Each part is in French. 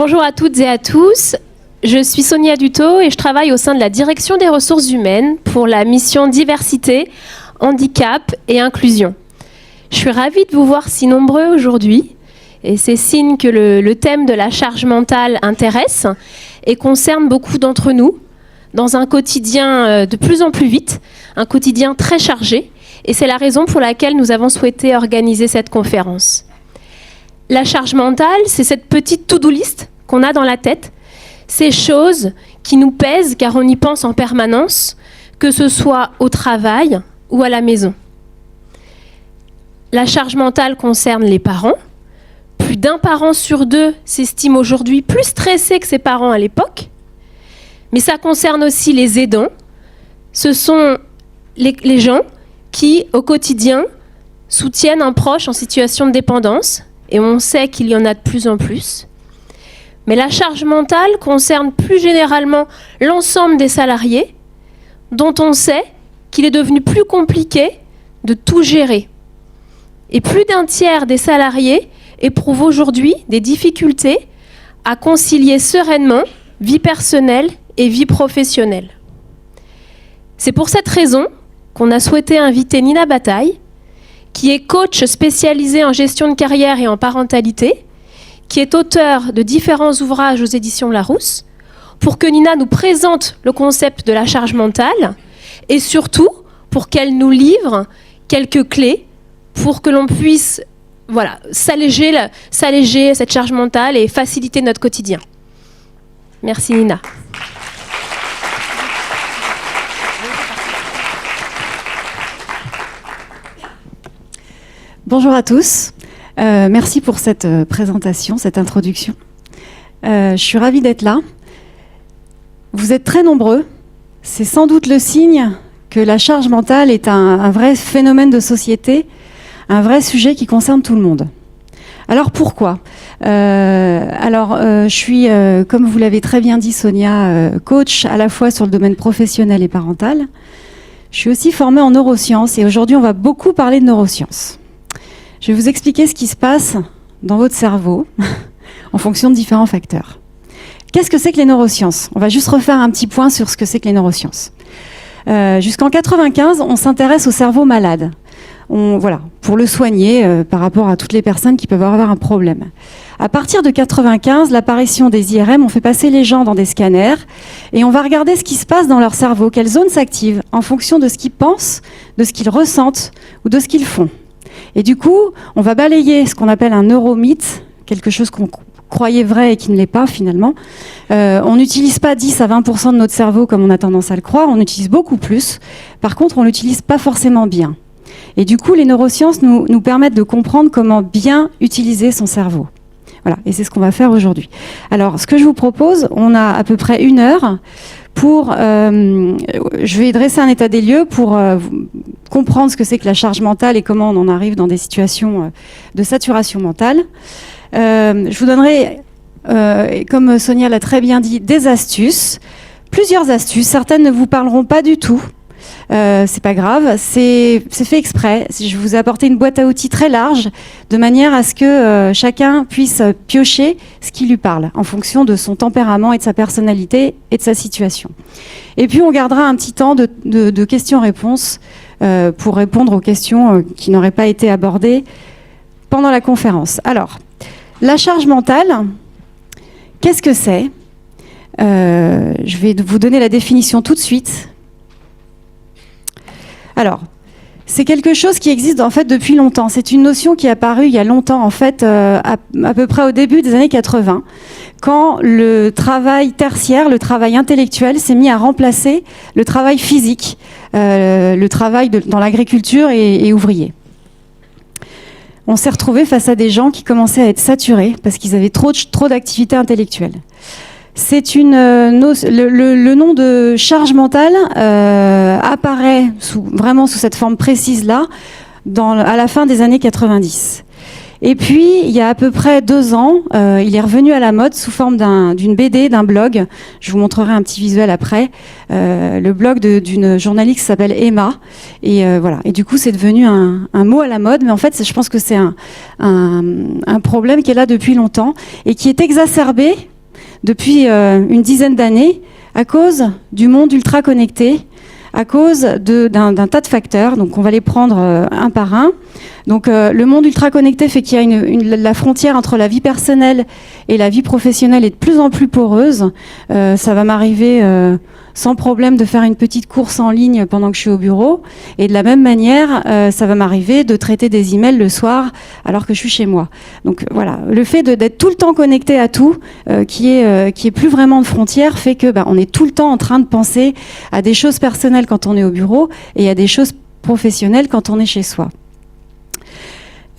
Bonjour à toutes et à tous. Je suis Sonia Dutot et je travaille au sein de la direction des ressources humaines pour la mission diversité, handicap et inclusion. Je suis ravie de vous voir si nombreux aujourd'hui et c'est signe que le thème de la charge mentale intéresse et concerne beaucoup d'entre nous dans un quotidien de plus en plus vite, un quotidien très chargé, et c'est la raison pour laquelle nous avons souhaité organiser cette conférence. La charge mentale, c'est cette petite to-do list qu'on a dans la tête, ces choses qui nous pèsent car on y pense en permanence, que ce soit au travail ou à la maison. La charge mentale concerne les parents. Plus d'un parent sur deux s'estime aujourd'hui plus stressé que ses parents à l'époque. Mais ça concerne aussi les aidants. Ce sont les gens qui, au quotidien, soutiennent un proche en situation de dépendance. Et on sait qu'il y en a de plus en plus. Mais la charge mentale concerne plus généralement l'ensemble des salariés, dont on sait qu'il est devenu plus compliqué de tout gérer. Et plus d'un tiers des salariés éprouvent aujourd'hui des difficultés à concilier sereinement vie personnelle et vie professionnelle. C'est pour cette raison qu'on a souhaité inviter Nina Bataille, qui est coach spécialisée en gestion de carrière et en parentalité, qui est auteure de différents ouvrages aux éditions Larousse, pour que Nina nous présente le concept de la charge mentale et surtout pour qu'elle nous livre quelques clés pour que l'on puisse s'alléger cette charge mentale et faciliter notre quotidien. Merci Nina. Bonjour à tous, merci pour cette présentation, cette introduction. Je suis ravie d'être là. Vous êtes très nombreux, c'est sans doute le signe que la charge mentale est un vrai phénomène de société, un vrai sujet qui concerne tout le monde. Alors pourquoi ? Je suis, comme vous l'avez très bien dit Sonia, coach à la fois sur le domaine professionnel et parental. Je suis aussi formée en neurosciences et aujourd'hui on va beaucoup parler de neurosciences. Je vais vous expliquer ce qui se passe dans votre cerveau en fonction de différents facteurs. Qu'est-ce que c'est que les neurosciences ? On va juste refaire un petit point sur ce que c'est que les neurosciences. Jusqu'en 1995, on s'intéresse au cerveau malade. Pour le soigner par rapport à toutes les personnes qui peuvent avoir un problème. À partir de 1995, l'apparition des IRM, on fait passer les gens dans des scanners et on va regarder ce qui se passe dans leur cerveau, quelles zones s'activent en fonction de ce qu'ils pensent, de ce qu'ils ressentent ou de ce qu'ils font. Et du coup, on va balayer ce qu'on appelle un neuromythe, quelque chose qu'on croyait vrai et qui ne l'est pas finalement. On n'utilise pas 10 à 20% de notre cerveau comme on a tendance à le croire, on utilise beaucoup plus. Par contre, on l'utilise pas forcément bien. Et du coup, les neurosciences nous permettent de comprendre comment bien utiliser son cerveau. Voilà, et c'est ce qu'on va faire aujourd'hui. Alors, ce que je vous propose, on a à peu près 1 heure pour... je vais dresser un état des lieux pour comprendre ce que c'est que la charge mentale et comment on en arrive dans des situations de saturation mentale. Je vous donnerai, comme Sonia l'a très bien dit, des astuces, plusieurs astuces. Certaines ne vous parleront pas du tout. C'est pas grave, c'est fait exprès. Je vous ai apporté une boîte à outils très large, de manière à ce que chacun puisse piocher ce qui lui parle, en fonction de son tempérament et de sa personnalité et de sa situation. Et puis on gardera un petit temps de questions-réponses pour répondre aux questions qui n'auraient pas été abordées pendant la conférence. Alors, la charge mentale, qu'est-ce que c'est ? Je vais vous donner la définition tout de suite. Alors, c'est quelque chose qui existe en fait depuis longtemps. C'est une notion qui est apparue il y a longtemps, en fait, à peu près au début des années 80, quand le travail tertiaire, le travail intellectuel s'est mis à remplacer le travail physique, le travail dans l'agriculture et ouvrier. On s'est retrouvé face à des gens qui commençaient à être saturés parce qu'ils avaient trop d'activités intellectuelles. C'est le nom de charge mentale apparaît vraiment sous cette forme précise-là à la fin des années 90. Et puis, il y a à peu près 2 ans, il est revenu à la mode sous forme d'une BD, d'un blog. Je vous montrerai un petit visuel après. Le blog d'une journaliste qui s'appelle Emma. Et voilà. Et du coup, c'est devenu un mot à la mode. Mais en fait, je pense que c'est un problème qui est là depuis longtemps et qui est exacerbé depuis une dizaine d'années à cause du monde ultra connecté, à cause d'un tas de facteurs. Donc on va les prendre un par un. Donc le monde ultra connecté fait qu'il y a la frontière entre la vie personnelle et la vie professionnelle est de plus en plus poreuse. Ça va m'arriver sans problème de faire une petite course en ligne pendant que je suis au bureau. Et de la même manière, ça va m'arriver de traiter des emails le soir alors que je suis chez moi. Donc voilà, le fait d'être tout le temps connecté à tout, qui est plus vraiment de frontières, fait que on est tout le temps en train de penser à des choses personnelles quand on est au bureau et à des choses professionnelles quand on est chez soi.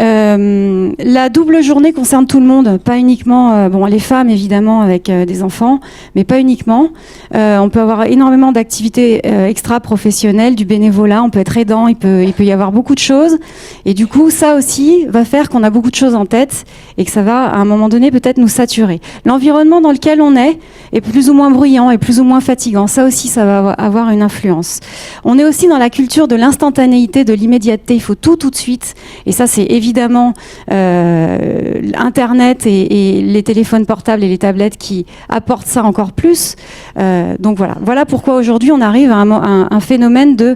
La double journée concerne tout le monde, pas uniquement les femmes évidemment avec des enfants, mais pas uniquement. On peut avoir énormément d'activités extra-professionnelles, du bénévolat, on peut être aidant, il peut y avoir beaucoup de choses. Et du coup, ça aussi va faire qu'on a beaucoup de choses en tête et que ça va, à un moment donné, peut-être nous saturer. L'environnement dans lequel on est plus ou moins bruyant et plus ou moins fatigant. Ça aussi, ça va avoir une influence. On est aussi dans la culture de l'instantanéité, de l'immédiateté. Il faut tout de suite. Et ça, c'est évidemment Internet et les téléphones portables et les tablettes qui apportent ça encore plus. Donc voilà pourquoi aujourd'hui on arrive à un phénomène de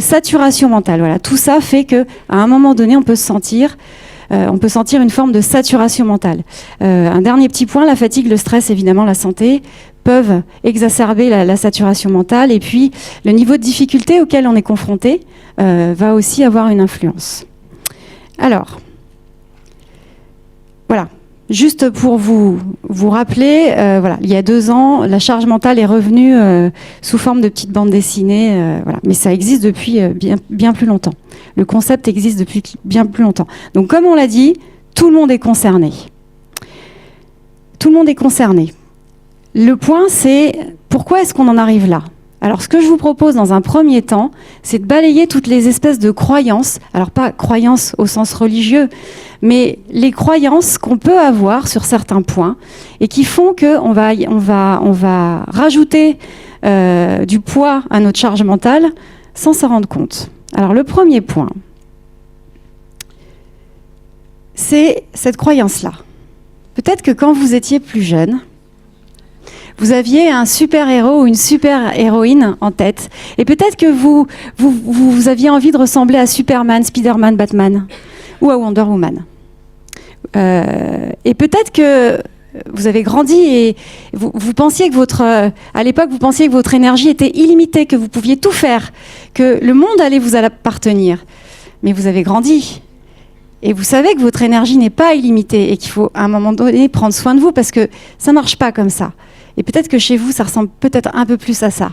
saturation mentale. Voilà, tout ça fait que à un moment donné on peut sentir une forme de saturation mentale. Un dernier petit point, la fatigue, le stress, évidemment, la santé peuvent exacerber la saturation mentale. Et puis le niveau de difficulté auquel on est confronté va aussi avoir une influence. Alors, voilà, juste pour vous rappeler, il y a 2 ans, la charge mentale est revenue sous forme de petites bandes dessinées, mais ça existe depuis bien plus longtemps. Le concept existe depuis bien plus longtemps. Donc, comme on l'a dit, tout le monde est concerné. Tout le monde est concerné. Le point, c'est pourquoi est-ce qu'on en arrive là ? Alors, ce que je vous propose dans un premier temps, c'est de balayer toutes les espèces de croyances, alors pas croyances au sens religieux, mais les croyances qu'on peut avoir sur certains points et qui font qu'on va rajouter du poids à notre charge mentale sans s'en rendre compte. Alors, le premier point, c'est cette croyance-là. Peut-être que quand vous étiez plus jeune, vous aviez un super-héros ou une super-héroïne en tête. Et peut-être que vous aviez envie de ressembler à Superman, Spider-Man, Batman ou à Wonder Woman. Et peut-être que vous avez grandi et vous pensiez que à l'époque, vous pensiez que votre énergie était illimitée, que vous pouviez tout faire, que le monde allait vous appartenir. Mais vous avez grandi. Et vous savez que votre énergie n'est pas illimitée et qu'il faut à un moment donné prendre soin de vous parce que ça ne marche pas comme ça. Et peut-être que chez vous, ça ressemble peut-être un peu plus à ça.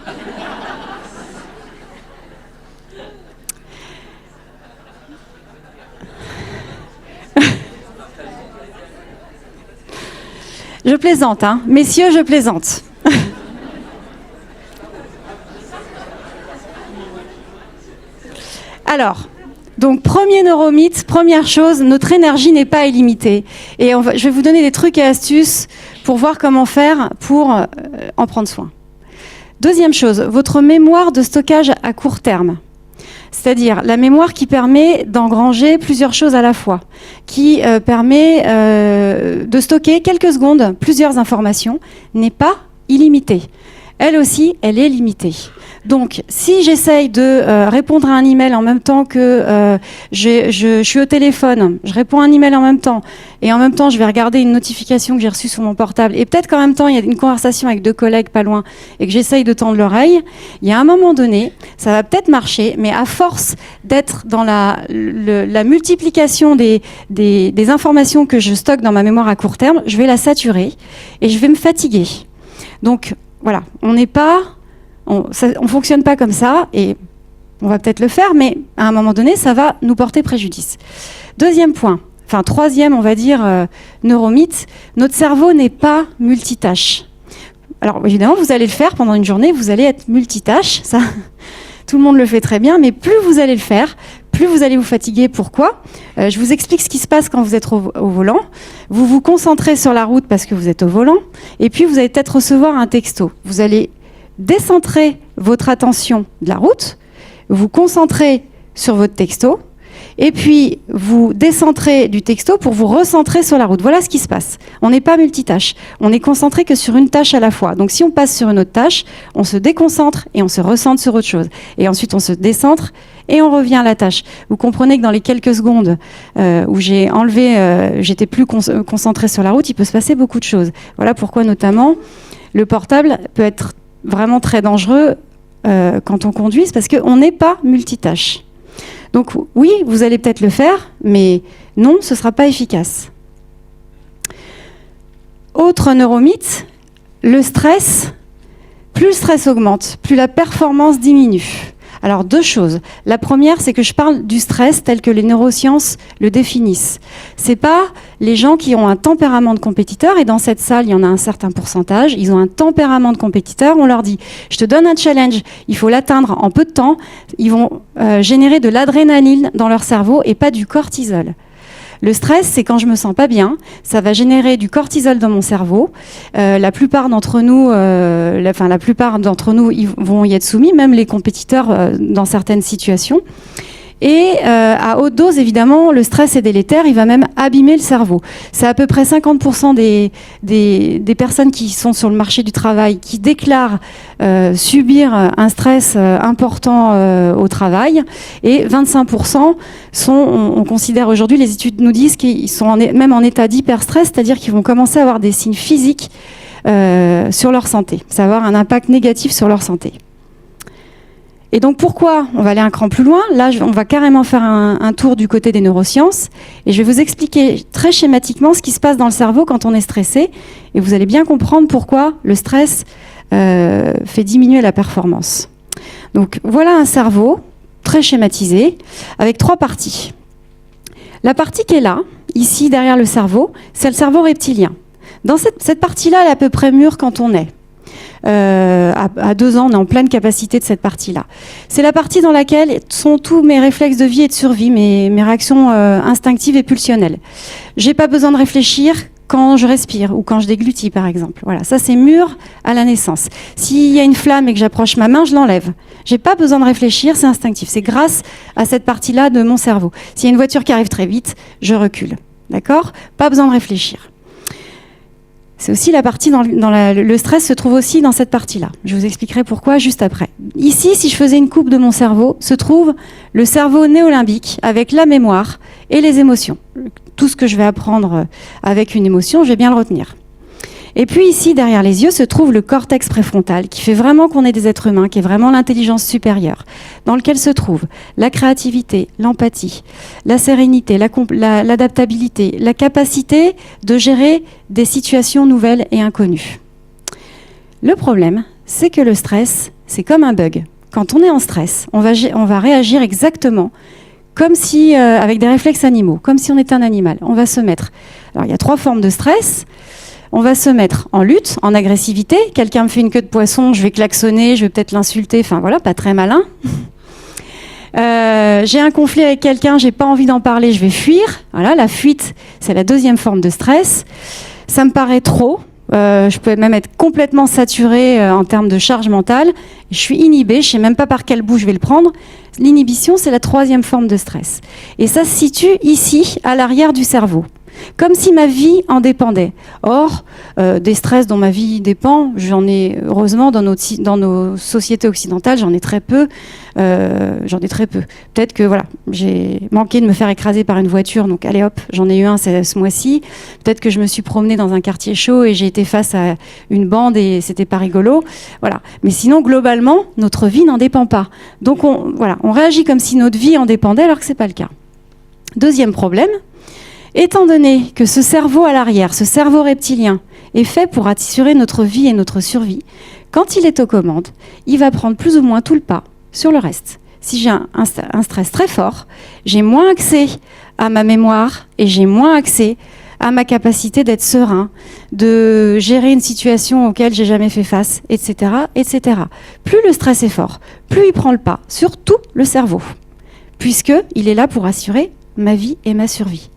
Je plaisante, hein. Messieurs, je plaisante. Alors, donc premier neuromythe, première chose, notre énergie n'est pas illimitée. Et je vais vous donner des trucs et astuces pour voir comment faire pour en prendre soin. Deuxième chose, votre mémoire de stockage à court terme. C'est-à-dire la mémoire qui permet d'engranger plusieurs choses à la fois, qui permet de stocker quelques secondes, plusieurs informations, n'est pas illimitée. Elle aussi, elle est limitée. Donc, si j'essaye de répondre à un email en même temps que je suis au téléphone, je réponds à un email en même temps, et en même temps, je vais regarder une notification que j'ai reçue sur mon portable, et peut-être qu'en même temps, il y a une conversation avec 2 collègues pas loin, et que j'essaye de tendre l'oreille, il y a un moment donné, ça va peut-être marcher, mais à force d'être dans la multiplication des informations que je stocke dans ma mémoire à court terme, je vais la saturer, et je vais me fatiguer. Donc, voilà, on fonctionne pas comme ça et on va peut-être le faire, mais à un moment donné, ça va nous porter préjudice. Troisième, on va dire, neuromythe, notre cerveau n'est pas multitâche. Alors évidemment, vous allez le faire pendant une journée, vous allez être multitâche, ça, tout le monde le fait très bien, mais plus vous allez le faire, plus vous allez vous fatiguer. Pourquoi ? Je vous explique ce qui se passe quand vous êtes au volant. Vous vous concentrez sur la route parce que vous êtes au volant, et puis vous allez peut-être recevoir un texto. Vous allez décentrer votre attention de la route, vous concentrer sur votre texto, et puis vous décentrez du texto pour vous recentrer sur la route. Voilà ce qui se passe. On n'est pas multitâche. On n'est concentré que sur une tâche à la fois. Donc si on passe sur une autre tâche, on se déconcentre et on se recentre sur autre chose. Et ensuite on se décentre et on revient à la tâche. Vous comprenez que dans les quelques secondes où j'étais plus concentré sur la route, il peut se passer beaucoup de choses. Voilà pourquoi notamment le portable peut être vraiment très dangereux quand on conduit, parce qu'on n'est pas multitâche. Donc oui, vous allez peut-être le faire, mais non, ce ne sera pas efficace. Autre neuromythe, le stress, plus le stress augmente, plus la performance diminue. Alors 2 choses. La première, c'est que je parle du stress tel que les neurosciences le définissent. C'est pas les gens qui ont un tempérament de compétiteur, et dans cette salle, il y en a un certain pourcentage, ils ont un tempérament de compétiteur, on leur dit, je te donne un challenge, il faut l'atteindre en peu de temps, ils vont générer de l'adrénaline dans leur cerveau et pas du cortisol. Le stress, c'est quand je me sens pas bien, ça va générer du cortisol dans mon cerveau. La plupart d'entre nous, ils vont y être soumis, même les compétiteurs dans certaines situations. Et à haute dose, évidemment, le stress est délétère, il va même abîmer le cerveau. C'est à peu près 50% des personnes qui sont sur le marché du travail qui déclarent subir un stress important au travail, et 25% on considère aujourd'hui, les études nous disent qu'ils sont même en état d'hyperstress, c'est-à-dire qu'ils vont commencer à avoir des signes physiques sur leur santé. Ça va avoir un impact négatif sur leur santé. Et donc pourquoi ? On va aller un cran plus loin. Là, on va carrément faire un tour du côté des neurosciences. Et je vais vous expliquer très schématiquement ce qui se passe dans le cerveau quand on est stressé. Et vous allez bien comprendre pourquoi le stress fait diminuer la performance. Donc voilà un cerveau très schématisé avec 3 parties. La partie qui est là, ici derrière le cerveau, c'est le cerveau reptilien. Dans cette partie-là, elle est à peu près mûre quand on est. À 2 ans, on est en pleine capacité de cette partie-là. C'est la partie dans laquelle sont tous mes réflexes de vie et de survie, mes réactions instinctives et pulsionnelles. J'ai pas besoin de réfléchir quand je respire ou quand je déglutis, par exemple. Voilà, ça c'est mûr à la naissance. S'il y a une flamme et que j'approche ma main, je l'enlève. J'ai pas besoin de réfléchir, c'est instinctif. C'est grâce à cette partie-là de mon cerveau. S'il y a une voiture qui arrive très vite, je recule. D'accord ? Pas besoin de réfléchir. C'est aussi la partie le stress se trouve aussi dans cette partie-là. Je vous expliquerai pourquoi juste après. Ici, si je faisais une coupe de mon cerveau, se trouve le cerveau néolimbique avec la mémoire et les émotions. Tout ce que je vais apprendre avec une émotion, je vais bien le retenir. Et puis ici, derrière les yeux, se trouve le cortex préfrontal qui fait vraiment qu'on est des êtres humains, qui est vraiment l'intelligence supérieure, dans lequel se trouve la créativité, l'empathie, la sérénité, l'adaptabilité, la capacité de gérer des situations nouvelles et inconnues. Le problème, c'est que le stress, c'est comme un bug. Quand on est en stress, on va réagir exactement comme si, avec des réflexes animaux, comme si on était un animal. On va se mettre... Alors, il y a 3 formes de stress. On va se mettre en lutte, en agressivité. Quelqu'un me fait une queue de poisson, je vais klaxonner, je vais peut-être l'insulter. Enfin voilà, pas très malin. J'ai un conflit avec quelqu'un, j'ai pas envie d'en parler, je vais fuir. Voilà, la fuite, c'est la 2e forme de stress. Ça me paraît trop. Je peux même être complètement saturée en termes de charge mentale. Je suis inhibée, je sais même pas par quel bout je vais le prendre. L'inhibition, c'est la 3e forme de stress. Et ça se situe ici, à l'arrière du cerveau. Comme si ma vie en dépendait. Or, des stress dont ma vie dépend, j'en ai, heureusement, dans nos sociétés occidentales, j'en ai très peu. Peut-être que voilà, j'ai manqué de me faire écraser par une voiture, donc allez hop, j'en ai eu un ce mois-ci. Peut-être que je me suis promenée dans un quartier chaud et j'ai été face à une bande et c'était pas rigolo. Voilà. Mais sinon, globalement, notre vie n'en dépend pas. Donc on réagit comme si notre vie en dépendait alors que c'est pas le cas. 2e problème. Étant donné que ce cerveau à l'arrière, ce cerveau reptilien, est fait pour assurer notre vie et notre survie, quand il est aux commandes, il va prendre plus ou moins tout le pas sur le reste. Si j'ai un stress très fort, j'ai moins accès à ma mémoire et j'ai moins accès à ma capacité d'être serein, de gérer une situation auquel j'ai jamais fait face, etc., etc. Plus le stress est fort, plus il prend le pas sur tout le cerveau. puisqu'il est là pour assurer ma vie et ma survie.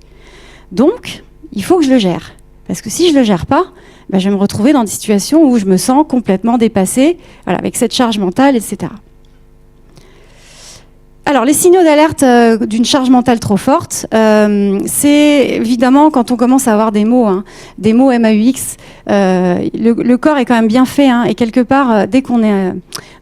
Donc, il faut que je le gère. Parce que si je ne le gère pas, je vais me retrouver dans des situations où je me sens complètement dépassée, voilà, avec cette charge mentale, etc. Alors, les signaux d'alerte d'une charge mentale trop forte, c'est évidemment quand on commence à avoir des mots MAUX, le corps est quand même bien fait, et quelque part, dès qu'on est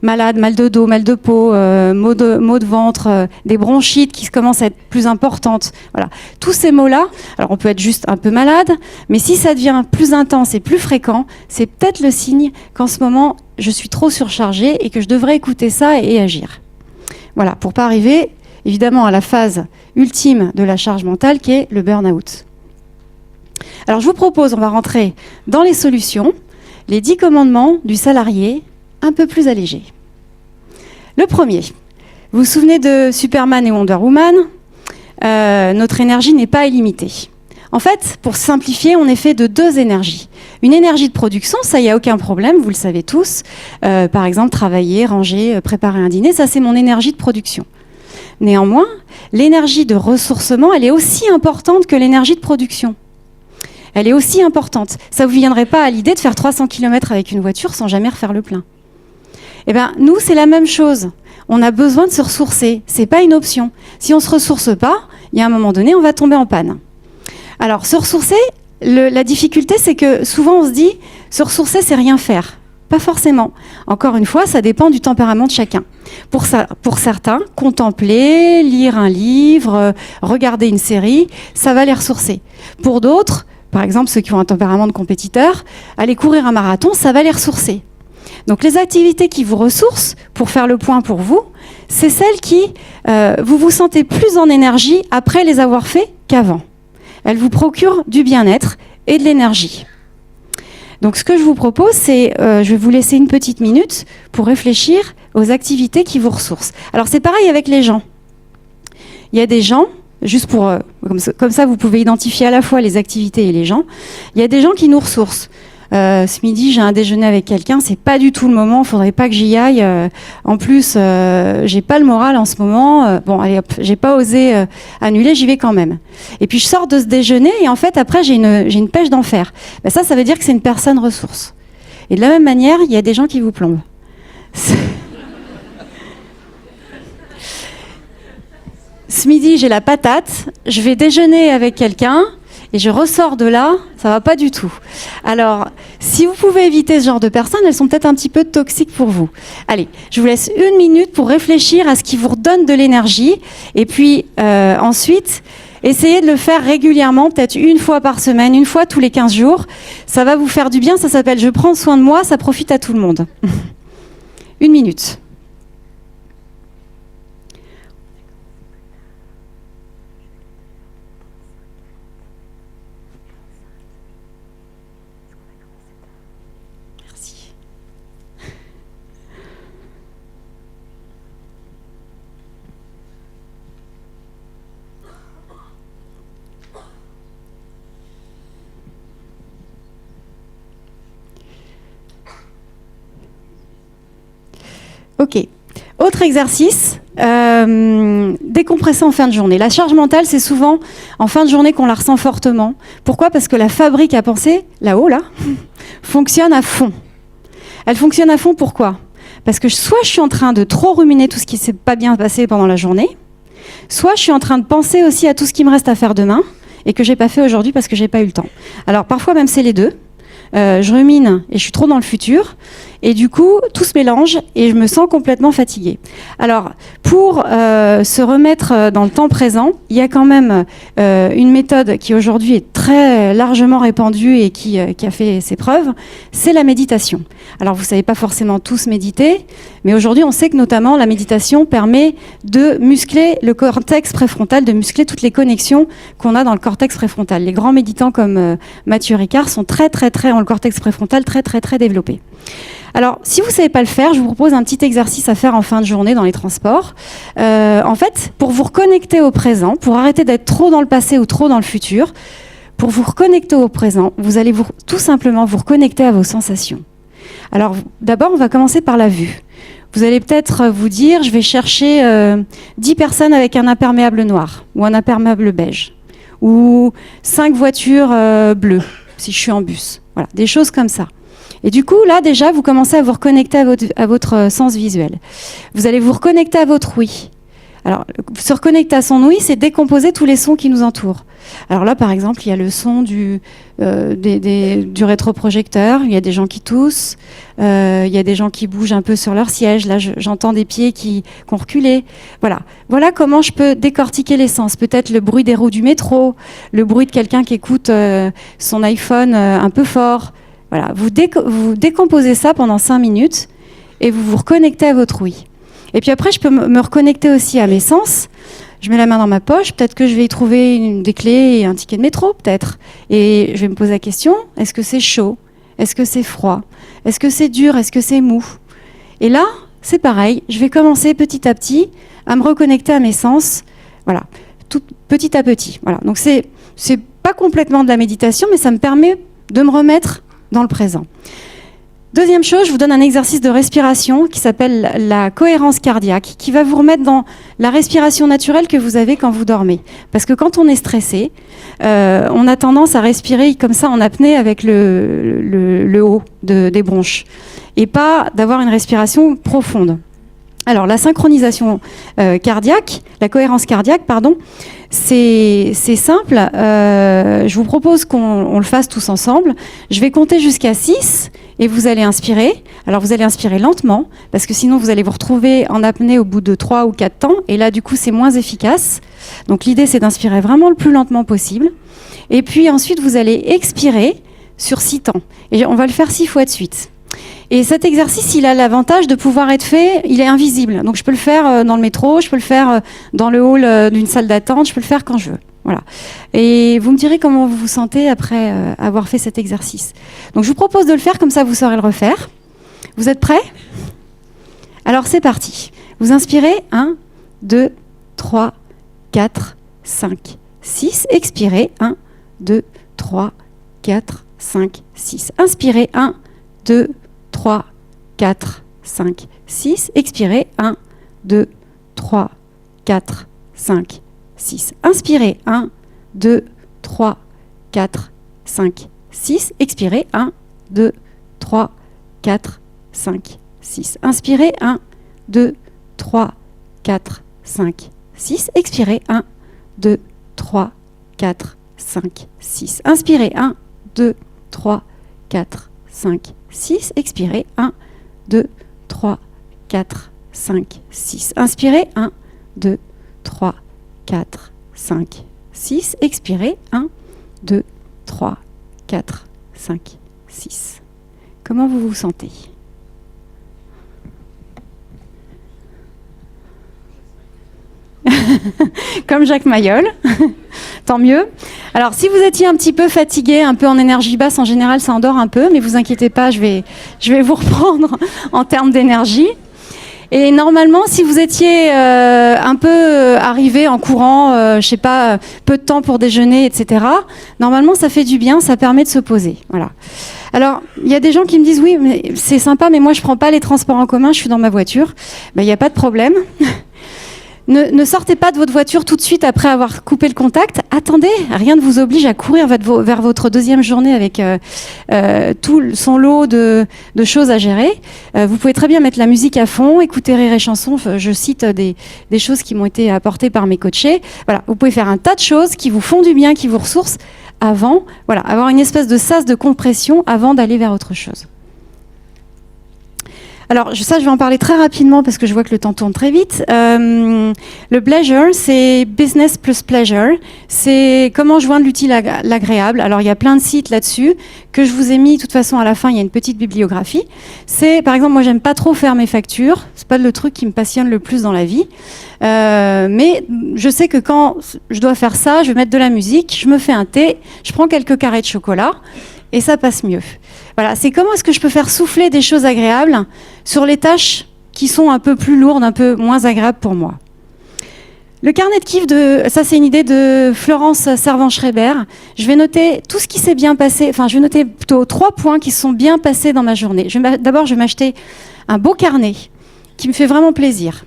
malade, mal de dos, mal de peau, maux de ventre, des bronchites qui commencent à être plus importantes, voilà, tous ces mots-là, alors on peut être juste un peu malade, mais si ça devient plus intense et plus fréquent, c'est peut-être le signe qu'en ce moment, je suis trop surchargée et que je devrais écouter ça et agir. Voilà, pour ne pas arriver, évidemment, à la phase ultime de la charge mentale, qui est le burn-out. Alors, je vous propose, on va rentrer dans les solutions, les 10 commandements du salarié un peu plus allégé. Le premier, vous vous souvenez de Superman et Wonder Woman ? Notre énergie n'est pas illimitée. En fait, pour simplifier, on est fait de 2 énergies. Une énergie de production, ça, il n'y a aucun problème, vous le savez tous. Par exemple, travailler, ranger, préparer un dîner, ça, c'est mon énergie de production. Néanmoins, l'énergie de ressourcement, elle est aussi importante que l'énergie de production. Elle est aussi importante. Ça ne vous viendrait pas à l'idée de faire 300 km avec une voiture sans jamais refaire le plein. Eh bien, nous, c'est la même chose. On a besoin de se ressourcer. Ce n'est pas une option. Si on ne se ressource pas, il y a un moment donné, on va tomber en panne. Alors, se ressourcer, la difficulté, c'est que souvent on se dit, se ressourcer, c'est rien faire. Pas forcément. Encore une fois, ça dépend du tempérament de chacun. Pour certains, contempler, lire un livre, regarder une série, ça va les ressourcer. Pour d'autres, par exemple ceux qui ont un tempérament de compétiteur, aller courir un marathon, ça va les ressourcer. Donc les activités qui vous ressourcent, pour faire le point pour vous, c'est celles qui, vous vous sentez plus en énergie après les avoir fait qu'avant. Elles vous procurent du bien-être et de l'énergie. Donc ce que je vous propose, c'est, je vais vous laisser une petite minute pour réfléchir aux activités qui vous ressourcent. Alors c'est pareil avec les gens. Il y a des gens, juste pour, comme ça vous pouvez identifier à la fois les activités et les gens, il y a des gens qui nous ressourcent. Ce midi, j'ai un déjeuner avec quelqu'un, c'est pas du tout le moment, faudrait pas que j'y aille. En plus, j'ai pas le moral en ce moment. Bon, allez hop, j'ai pas osé annuler, j'y vais quand même. Et puis je sors de ce déjeuner et en fait, après, j'ai une pêche d'enfer. Ben ça veut dire que c'est une personne ressource. Et de la même manière, il y a des gens qui vous plombent. Ce midi, j'ai la patate, je vais déjeuner avec quelqu'un. Et je ressors de là, ça va pas du tout. Alors, si vous pouvez éviter ce genre de personnes, elles sont peut-être un petit peu toxiques pour vous. Allez, je vous laisse 1 minute pour réfléchir à ce qui vous redonne de l'énergie. Et puis, ensuite, essayez de le faire régulièrement, peut-être 1 fois par semaine, 1 fois tous les 15 jours. Ça va vous faire du bien, ça s'appelle « Je prends soin de moi », ça profite à tout le monde. 1 minute. Ok. Autre exercice, décompresser en fin de journée. La charge mentale, c'est souvent en fin de journée qu'on la ressent fortement. Pourquoi ? Parce que la fabrique à penser, là-haut, là, fonctionne à fond. Elle fonctionne à fond, pourquoi ? Parce que soit je suis en train de trop ruminer tout ce qui ne s'est pas bien passé pendant la journée, soit je suis en train de penser aussi à tout ce qui me reste à faire demain et que je n'ai pas fait aujourd'hui parce que je n'ai pas eu le temps. Alors parfois même c'est les deux. Je rumine et je suis trop dans le futur. Et du coup, tout se mélange et je me sens complètement fatiguée. Alors, pour se remettre dans le temps présent, il y a quand même une méthode qui aujourd'hui est très largement répandue et qui a fait ses preuves, c'est la méditation. Alors, vous ne savez pas forcément tous méditer, mais aujourd'hui, on sait que notamment la méditation permet de muscler le cortex préfrontal, de muscler toutes les connexions qu'on a dans le cortex préfrontal. Les grands méditants comme Mathieu Ricard ont le cortex préfrontal très développé. Alors, si vous ne savez pas le faire, je vous propose un petit exercice à faire en fin de journée dans les transports. En fait, pour vous reconnecter au présent, pour arrêter d'être trop dans le passé ou trop dans le futur, pour vous reconnecter au présent, vous allez tout simplement vous reconnecter à vos sensations. Alors, d'abord, on va commencer par la vue. Vous allez peut-être vous dire, je vais chercher 10 personnes avec un imperméable noir ou un imperméable beige, ou 5 voitures bleues, si je suis en bus. Voilà, des choses comme ça. Et du coup, là, déjà, vous commencez à vous reconnecter à votre sens visuel. Vous allez vous reconnecter à votre ouïe. Alors, se reconnecter à son ouïe, c'est décomposer tous les sons qui nous entourent. Alors là, par exemple, il y a le son du rétroprojecteur, il y a des gens qui toussent, il y a des gens qui bougent un peu sur leur siège. Là, j'entends des pieds qui ont reculé. Voilà comment je peux décortiquer les sens. Peut-être le bruit des roues du métro, le bruit de quelqu'un qui écoute son iPhone un peu fort. Voilà, vous décomposez ça pendant 5 minutes et vous vous reconnectez à votre ouïe. Et puis après, je peux me reconnecter aussi à mes sens. Je mets la main dans ma poche, peut-être que je vais y trouver des clés et un ticket de métro, peut-être. Et je vais me poser la question, est-ce que c'est chaud? Est-ce que c'est froid? Est-ce que c'est dur? Est-ce que c'est mou? Et là, c'est pareil, je vais commencer petit à petit à me reconnecter à mes sens, voilà, tout petit à petit. Voilà. Donc c'est pas complètement de la méditation, mais ça me permet de me remettre dans le présent. Deuxième chose, je vous donne un exercice de respiration qui s'appelle la cohérence cardiaque, qui va vous remettre dans la respiration naturelle que vous avez quand vous dormez. Parce que quand on est stressé, on a tendance à respirer comme ça en apnée avec le haut des bronches, et pas d'avoir une respiration profonde. Alors la synchronisation cardiaque, la cohérence cardiaque, pardon, c'est simple. Je vous propose qu'on le fasse tous ensemble. Je vais compter jusqu'à 6 et vous allez inspirer. Alors vous allez inspirer lentement parce que sinon vous allez vous retrouver en apnée au bout de 3 ou 4 temps et là du coup c'est moins efficace. Donc l'idée c'est d'inspirer vraiment le plus lentement possible. Et puis ensuite vous allez expirer sur 6 temps. Et on va le faire 6 fois de suite. Et cet exercice, il a l'avantage de pouvoir être fait, il est invisible. Donc je peux le faire dans le métro, je peux le faire dans le hall d'une salle d'attente, je peux le faire quand je veux. Voilà. Et vous me direz comment vous vous sentez après avoir fait cet exercice. Donc je vous propose de le faire, comme ça vous saurez le refaire. Vous êtes prêts? Alors c'est parti. Vous inspirez, 1, 2, 3, 4, 5, 6. Expirez, 1, 2, 3, 4, 5, 6. Inspirez, 1, 2, 3, 4, 5, 6. Expirez, 1, 2, 3, 4, 5, 6. Inspirez, 1, 2, 3, 4, 5, 6. Expirez, 1, 2, 3, 4, 5, 6. Inspirez, 1, 2, 3, 4, 5, 6. Expirez, 1, 2, 3, 4, 5, 6. Inspirez, 1, 2, 3, 4, 5, 6. Expirez, 1, 2, 3, 4, 5, 6. Inspirez, 1, 2, 3, 4, 5, 6. Expirez, 1, 2, 3, 4, 5, 6. Comment vous vous sentez? Comme Jacques Mayol, tant mieux. Alors si vous étiez un petit peu fatigué, un peu en énergie basse, en général ça endort un peu, mais vous inquiétez pas, je vais vous reprendre en termes d'énergie. Et normalement, si vous étiez un peu arrivé en courant, je sais pas, peu de temps pour déjeuner, etc., normalement ça fait du bien, ça permet de se poser. Voilà. Alors, il y a des gens qui me disent, oui, mais c'est sympa, mais moi je prends pas les transports en commun, je suis dans ma voiture. Ben, il n'y a pas de problème. Ne sortez pas de votre voiture tout de suite après avoir coupé le contact. Attendez, rien ne vous oblige à courir vers votre deuxième journée avec tout son lot de choses à gérer. Vous pouvez très bien mettre la musique à fond, écouter Rire et Chanson. Je cite des choses qui m'ont été apportées par mes coachés. Voilà, vous pouvez faire un tas de choses qui vous font du bien, qui vous ressourcent avant. Voilà, avoir une espèce de sas de compression avant d'aller vers autre chose. Alors, je vais en parler très rapidement parce que je vois que le temps tourne très vite. Le pleasure, c'est business plus pleasure. C'est comment joindre l'utile à l'agréable. Alors, il y a plein de sites là-dessus que je vous ai mis. De toute façon, à la fin, il y a une petite bibliographie. C'est, par exemple, moi, j'aime pas trop faire mes factures. C'est pas le truc qui me passionne le plus dans la vie. Mais je sais que quand je dois faire ça, je vais mettre de la musique, je me fais un thé, je prends quelques carrés de chocolat et ça passe mieux. Voilà, c'est comment est-ce que je peux faire souffler des choses agréables sur les tâches qui sont un peu plus lourdes, un peu moins agréables pour moi. Le carnet de kiff, ça c'est une idée de Florence Servan-Schreiber. Je vais noter tout ce qui s'est bien passé, enfin je vais noter plutôt 3 points qui se sont bien passés dans ma journée. D'abord, je vais m'acheter un beau carnet qui me fait vraiment plaisir.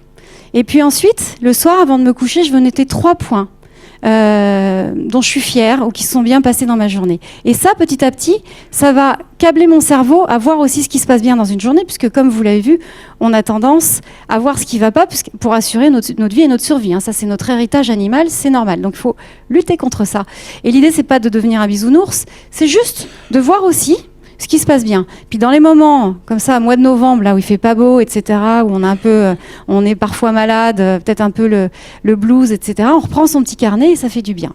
Et puis ensuite, le soir, avant de me coucher, je vais noter 3 points dont je suis fière ou qui se sont bien passés dans ma journée. Et ça, petit à petit, ça va câbler mon cerveau à voir aussi ce qui se passe bien dans une journée, puisque comme vous l'avez vu, on a tendance à voir ce qui ne va pas pour assurer notre vie et notre survie. Hein. Ça, c'est notre héritage animal, c'est normal. Donc, il faut lutter contre ça. Et l'idée, c'est pas de devenir un bisounours, c'est juste de voir aussi ce qui se passe bien. Puis dans les moments comme ça, mois de novembre, là où il fait pas beau, etc., où on est parfois malade, peut-être un peu le blues, etc., on reprend son petit carnet et ça fait du bien.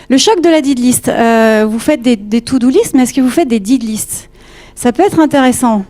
Le choc de la did list. Vous faites des to-do list, mais est-ce que vous faites des did list? Ça peut être intéressant.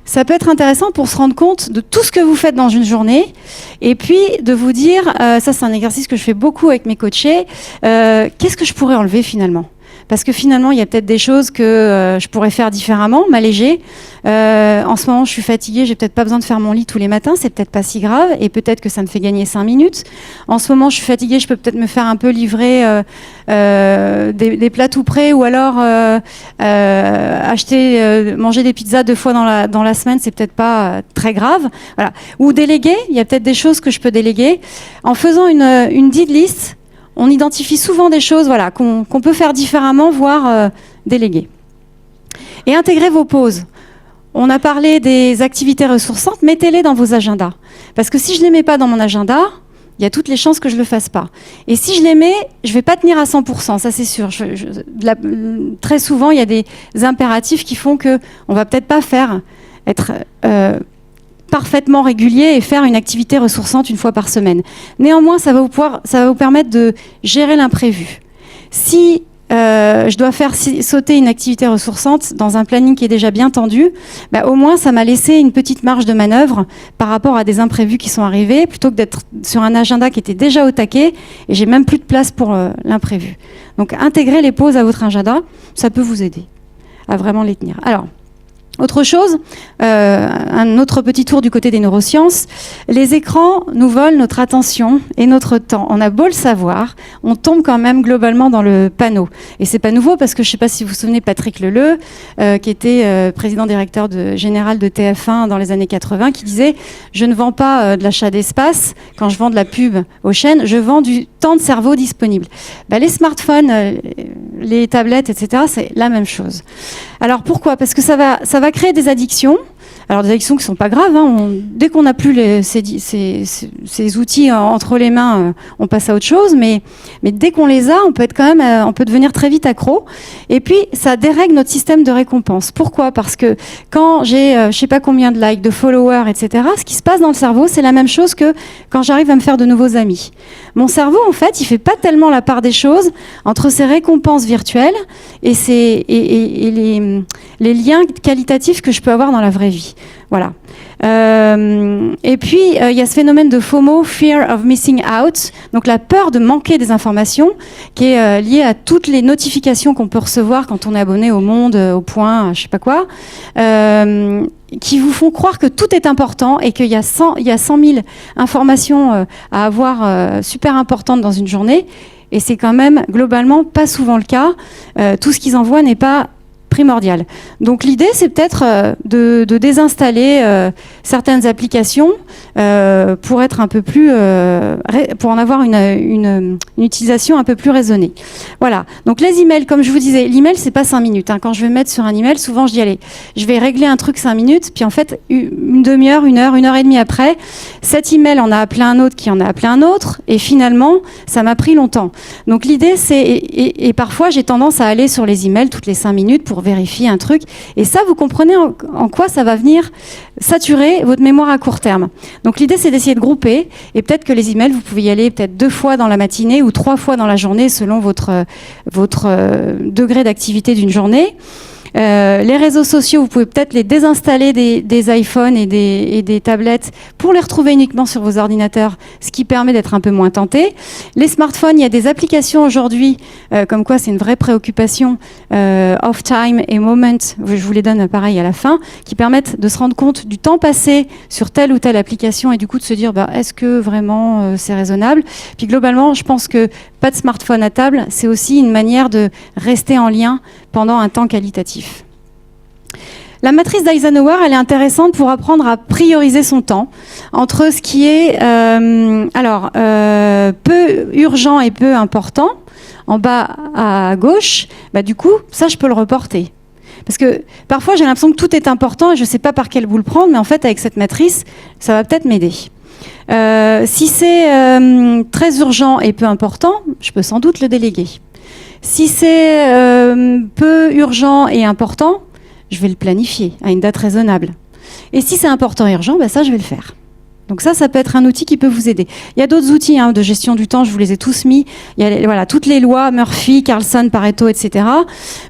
Ça peut être intéressant pour se rendre compte de tout ce que vous faites dans une journée et puis de vous dire, ça c'est un exercice que je fais beaucoup avec mes coachés, qu'est-ce que je pourrais enlever finalement? Parce que finalement, il y a peut-être des choses que je pourrais faire différemment, m'alléger. En ce moment, je suis fatiguée, j'ai peut-être pas besoin de faire mon lit tous les matins, c'est peut-être pas si grave, et peut-être que ça me fait gagner 5 minutes. En ce moment, je suis fatiguée, je peux peut-être me faire un peu livrer des plats tout prêts, ou alors manger des pizzas 2 fois dans la semaine, c'est peut-être pas très grave. Voilà. Ou déléguer, il y a peut-être des choses que je peux déléguer. En faisant une did list, on identifie souvent des choses qu'on peut faire différemment, voire déléguer. Et intégrer vos pauses. On a parlé des activités ressourçantes, mettez-les dans vos agendas. Parce que si je ne les mets pas dans mon agenda, il y a toutes les chances que je ne le fasse pas. Et si je les mets, je ne vais pas tenir à 100%, ça c'est sûr. Très souvent, il y a des impératifs qui font qu'on ne va peut-être pas être parfaitement régulier et faire une activité ressourçante une fois par semaine. Néanmoins, ça va vous permettre de gérer l'imprévu. Si je dois faire sauter une activité ressourçante dans un planning qui est déjà bien tendu, au moins ça m'a laissé une petite marge de manœuvre par rapport à des imprévus qui sont arrivés, plutôt que d'être sur un agenda qui était déjà au taquet et j'ai même plus de place pour l'imprévu. Donc intégrer les pauses à votre agenda, ça peut vous aider à vraiment les tenir. Alors, autre chose, un autre petit tour du côté des neurosciences. Les écrans nous volent notre attention et notre temps. On a beau le savoir, on tombe quand même globalement dans le panneau. Et c'est pas nouveau parce que je sais pas si vous vous souvenez Patrick Leleu, qui était président-directeur général de TF1 dans les années 80, qui disait « Je ne vends pas de l'achat d'espace quand je vends de la pub aux chaînes, je vends du temps de cerveau disponible. » Les smartphones, les tablettes, etc., c'est la même chose. Alors pourquoi ? Parce que ça va créer des addictions. Alors des addictions qui sont pas graves. Hein. Dès qu'on n'a plus ces outils entre les mains, on passe à autre chose. Mais dès qu'on les a, on peut devenir très vite accro. Et puis ça dérègle notre système de récompense. Pourquoi ? Parce que quand j'ai je sais pas combien de likes, de followers, etc., ce qui se passe dans le cerveau, c'est la même chose que quand j'arrive à me faire de nouveaux amis. Mon cerveau, en fait, il fait pas tellement la part des choses entre ces récompenses virtuelles et les liens qualitatifs que je peux avoir dans la vraie vie. Voilà. Et puis, il y a ce phénomène de FOMO, Fear of Missing Out, donc la peur de manquer des informations, qui est liée à toutes les notifications qu'on peut recevoir quand on est abonné au Monde, au Point, je sais pas quoi, qui vous font croire que tout est important et qu'il y a 100 000 informations à avoir super importantes dans une journée. Et c'est quand même globalement pas souvent le cas. Tout ce qu'ils envoient n'est pas primordial. Donc l'idée, c'est peut-être de désinstaller certaines applications pour être un peu plus, pour en avoir une utilisation un peu plus raisonnée. Voilà. Donc les emails, comme je vous disais, l'email c'est pas 5 minutes. Hein. Quand je vais mettre sur un email, souvent je dis allez, je vais régler un truc 5 minutes, puis en fait une demi-heure, une heure et demie après, cet email en a appelé un autre, qui en a appelé un autre, et finalement ça m'a pris longtemps. Donc l'idée c'est et parfois j'ai tendance à aller sur les emails toutes les 5 minutes pour vérifier un truc. Et ça, vous comprenez en quoi ça va venir saturer votre mémoire à court terme. Donc l'idée, c'est d'essayer de grouper. Et peut-être que les emails, vous pouvez y aller peut-être 2 fois dans la matinée ou 3 fois dans la journée, selon votre degré d'activité d'une journée. Les réseaux sociaux, vous pouvez peut-être les désinstaller des iPhones et des tablettes pour les retrouver uniquement sur vos ordinateurs, ce qui permet d'être un peu moins tenté. Les smartphones, il y a des applications aujourd'hui, comme quoi c'est une vraie préoccupation, Off Time et Moment, je vous les donne pareil à la fin, qui permettent de se rendre compte du temps passé sur telle ou telle application et du coup de se dire est-ce que vraiment c'est raisonnable ? Puis globalement, je pense que pas de smartphone à table, c'est aussi une manière de rester en lien pendant un temps qualitatif. La matrice d'Eisenhower, elle est intéressante pour apprendre à prioriser son temps entre ce qui est peu urgent et peu important. En bas à gauche, du coup, ça, je peux le reporter. Parce que parfois, j'ai l'impression que tout est important et je ne sais pas par quel bout le prendre, mais en fait, avec cette matrice, ça va peut-être m'aider. Si c'est très urgent et peu important, je peux sans doute le déléguer. Si c'est peu urgent et important, je vais le planifier à une date raisonnable. Et si c'est important et urgent, ça, je vais le faire. Donc ça peut être un outil qui peut vous aider. Il y a d'autres outils de gestion du temps, je vous les ai tous mis. Il y a toutes les lois, Murphy, Carlson, Pareto, etc.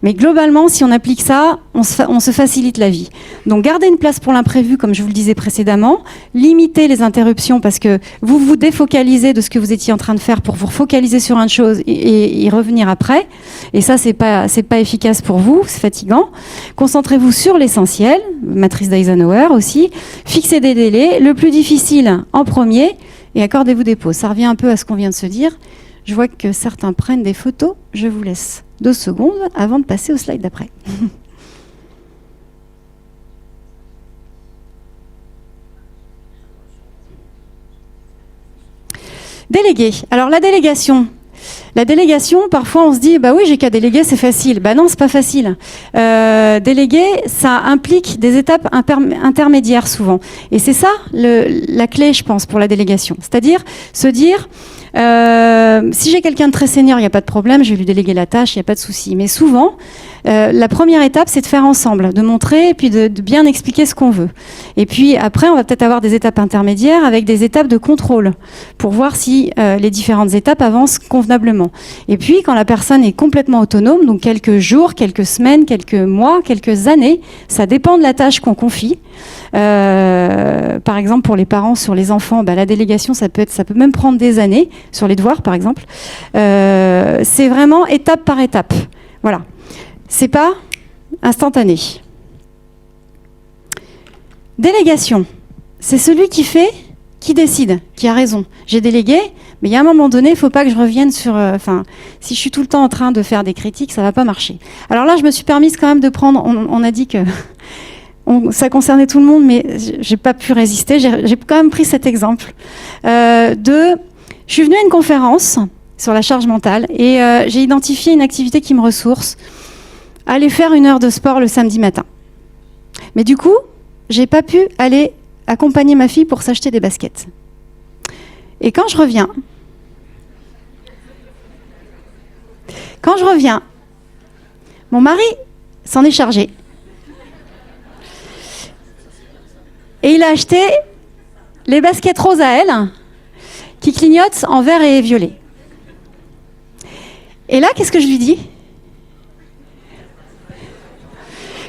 Mais globalement, si on applique ça, on se facilite la vie. Donc gardez une place pour l'imprévu, comme je vous le disais précédemment. Limitez les interruptions parce que vous vous défocalisez de ce que vous étiez en train de faire pour vous refocaliser sur une chose et y revenir après. Et ça, c'est pas efficace pour vous, c'est fatigant. Concentrez-vous sur l'essentiel, matrice d'Eisenhower aussi. Fixez des délais. Le plus difficile en premier et accordez-vous des pauses. Ça revient un peu à ce qu'on vient de se dire. Je vois que certains prennent des photos. Je vous laisse 2 secondes avant de passer au slide d'après. Déléguer. Alors la délégation, parfois on se dit oui, j'ai qu'à déléguer, c'est facile. Non, c'est pas facile. Déléguer, ça implique des étapes intermédiaires souvent. Et c'est ça la clé, je pense, pour la délégation. C'est-à-dire se dire, si j'ai quelqu'un de très senior, il n'y a pas de problème, je vais lui déléguer la tâche, il n'y a pas de souci. Mais souvent, la première étape, c'est de faire ensemble, de montrer et puis de bien expliquer ce qu'on veut. Et puis après, on va peut-être avoir des étapes intermédiaires avec des étapes de contrôle pour voir si les différentes étapes avancent convenablement. Et puis, quand la personne est complètement autonome, donc quelques jours, quelques semaines, quelques mois, quelques années, ça dépend de la tâche qu'on confie. Par exemple, pour les parents sur les enfants, la délégation, ça peut même prendre des années, sur les devoirs par exemple. C'est vraiment étape par étape. Voilà. C'est pas instantané. Délégation, c'est celui qui fait, qui décide, qui a raison. J'ai délégué, mais il y a un moment donné, il ne faut pas que je revienne sur... si je suis tout le temps en train de faire des critiques, ça ne va pas marcher. Alors là, je me suis permise quand même de prendre... On a dit que ça concernait tout le monde, mais je n'ai pas pu résister. J'ai quand même pris cet exemple. Je suis venue à une conférence sur la charge mentale et j'ai identifié une activité qui me ressource. Aller faire 1 heure de sport le samedi matin. Mais du coup, j'ai pas pu aller accompagner ma fille pour s'acheter des baskets. Et quand je reviens, mon mari s'en est chargé. Et il a acheté les baskets roses à elle, qui clignotent en vert et violet. Et là, qu'est-ce que je lui dis ?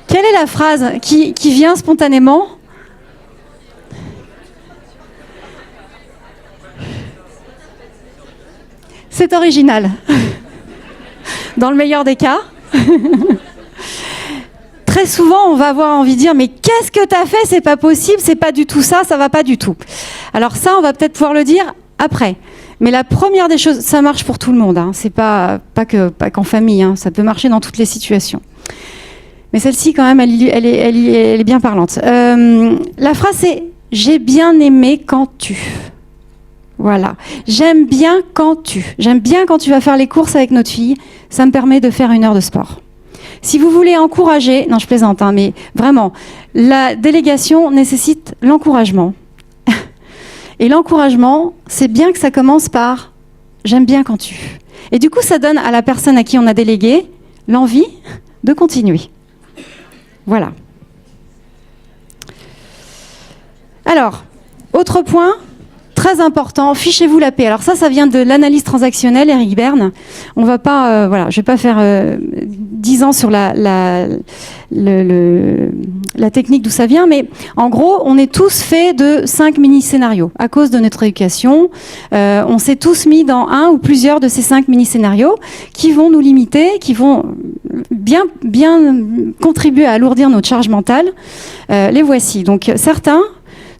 Quelle est la phrase qui vient spontanément ? C'est original. Dans le meilleur des cas. Très souvent, on va avoir envie de dire « Mais qu'est-ce que t'as fait ? C'est pas possible, c'est pas du tout ça, ça va pas du tout. » Alors ça, on va peut-être pouvoir le dire après. Mais la première des choses, ça marche pour tout le monde. C'est pas qu'en famille, ça peut marcher dans toutes les situations. Mais celle-ci, quand même, elle est bien parlante. La phrase, c'est « J'ai bien aimé quand tu ». Voilà. J'aime bien quand tu vas faire les courses avec notre fille. Ça me permet de faire 1 heure de sport. Si vous voulez encourager... Non, je plaisante, mais vraiment, la délégation nécessite l'encouragement. Et l'encouragement, c'est bien que ça commence par « J'aime bien quand tu ». Et du coup, ça donne à la personne à qui on a délégué l'envie de continuer. Voilà. Alors, autre point très important, fichez-vous la paix. Alors ça vient de l'analyse transactionnelle, Eric Berne. On va pas, je vais pas faire 10 ans sur la technique d'où ça vient, mais en gros, on est tous faits de 5 mini-scénarios. À cause de notre éducation, on s'est tous mis dans un ou plusieurs de ces 5 mini-scénarios qui vont nous limiter, qui vont bien contribuer à alourdir notre charge mentale. Les voici. Donc certains